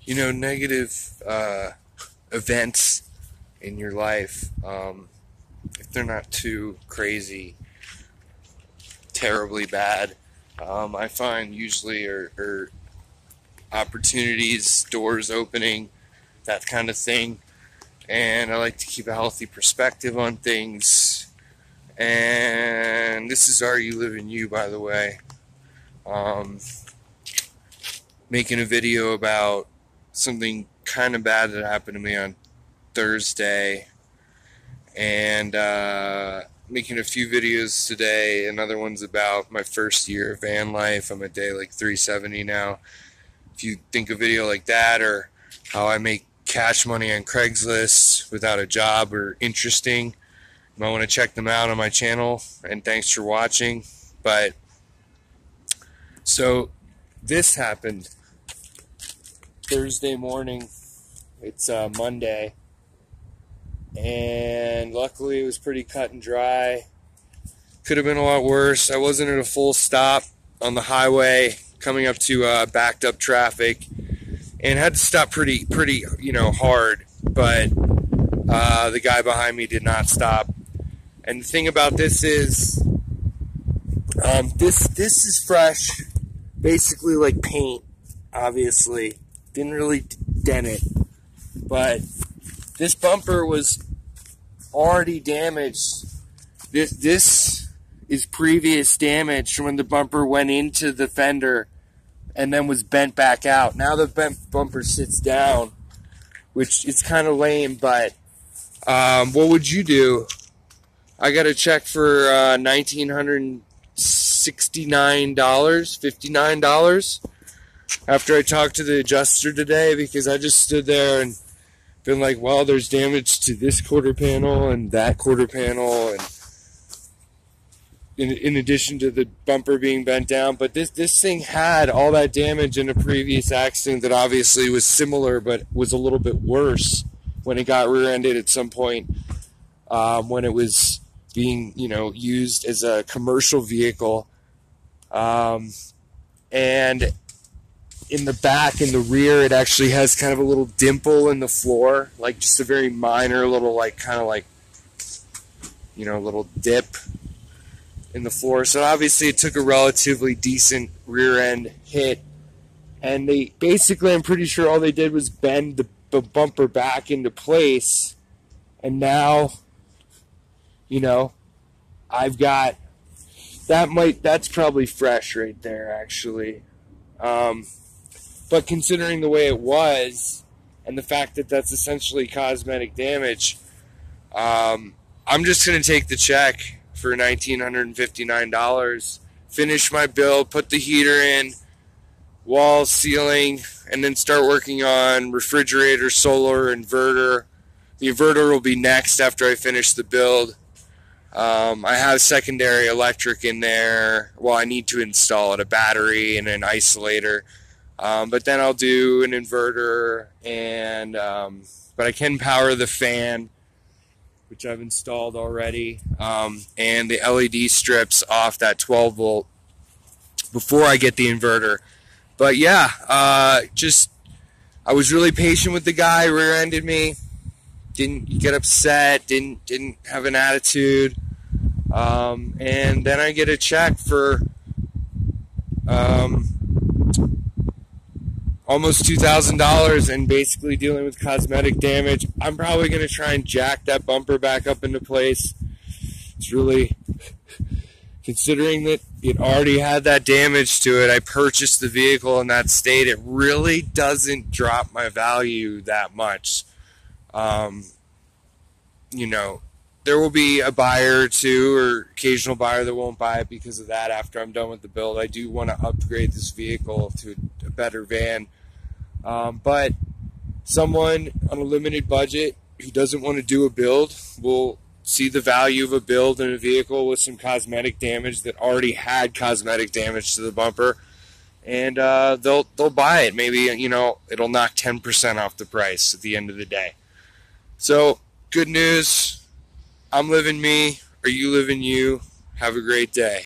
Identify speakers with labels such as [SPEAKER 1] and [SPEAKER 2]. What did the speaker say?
[SPEAKER 1] Negative events in your life, if they're not too crazy, terribly bad, I find usually are opportunities, doors opening, that kind of thing. And I like to keep a healthy perspective on things. And this is RULivingYou, by the way. Making a video about something kind of bad that happened to me on Thursday, and making a few videos today. Another one's about my first year of van life. I'm at day like 370 now. If you think a video like that, or how I make cash money on Craigslist without a job, or interesting, you might want to check them out on my channel. And thanks for watching. But so this happened Thursday morning. It's Monday, and luckily it was pretty cut and dry. Could have been a lot worse. I wasn't at a full stop on the highway coming up to backed up traffic, and had to stop pretty hard, but the guy behind me did not stop. And the thing about this is this is fresh, basically like paint. Obviously didn't really dent it, but this bumper was already damaged. This is previous damage from when the bumper went into the fender and then was bent back out. Now the bent bumper sits down, which is kind of lame, but what would you do? I got a check for $1,969, $59, after I talked to the adjuster today, because I just stood there and been like, well, there's damage to this quarter panel and that quarter panel, and in addition to the bumper being bent down. But this thing had all that damage in a previous accident that obviously was similar, but was a little bit worse when it got rear-ended at some point, when it was being used as a commercial vehicle. And in the back, in the rear, it actually has kind of a little dimple in the floor, like just a very minor little, little dip in the floor. So obviously it took a relatively decent rear end hit, and they basically, I'm pretty sure all they did was bend the bumper back into place, and now, I've got that's probably fresh right there, actually. But considering the way it was, and the fact that that's essentially cosmetic damage, I'm just going to take the check for $1,959, finish my build, put the heater in, wall, ceiling, and then start working on refrigerator, solar, inverter. The inverter will be next after I finish the build. I have secondary electric in there. Well, I need to install it, a battery and an isolator. But then I'll do an inverter, and but I can power the fan, which I've installed already, and the LED strips off that 12 volt before I get the inverter. But yeah, I was really patient with the guy. Rear-ended me, didn't get upset, didn't have an attitude, and then I get a check for almost $2,000, and basically dealing with cosmetic damage. I'm probably going to try and jack that bumper back up into place. It's really, considering that it already had that damage to it, I purchased the vehicle in that state, it really doesn't drop my value that much. There will be a buyer or two, or occasional buyer that won't buy it because of that after I'm done with the build. I do want to upgrade this vehicle to a better van. But someone on a limited budget who doesn't want to do a build will see the value of a build in a vehicle with some cosmetic damage that already had cosmetic damage to the bumper, and they'll buy it. Maybe it'll knock 10% off the price at the end of the day. So good news. I'm living me. Are you living you? Have a great day.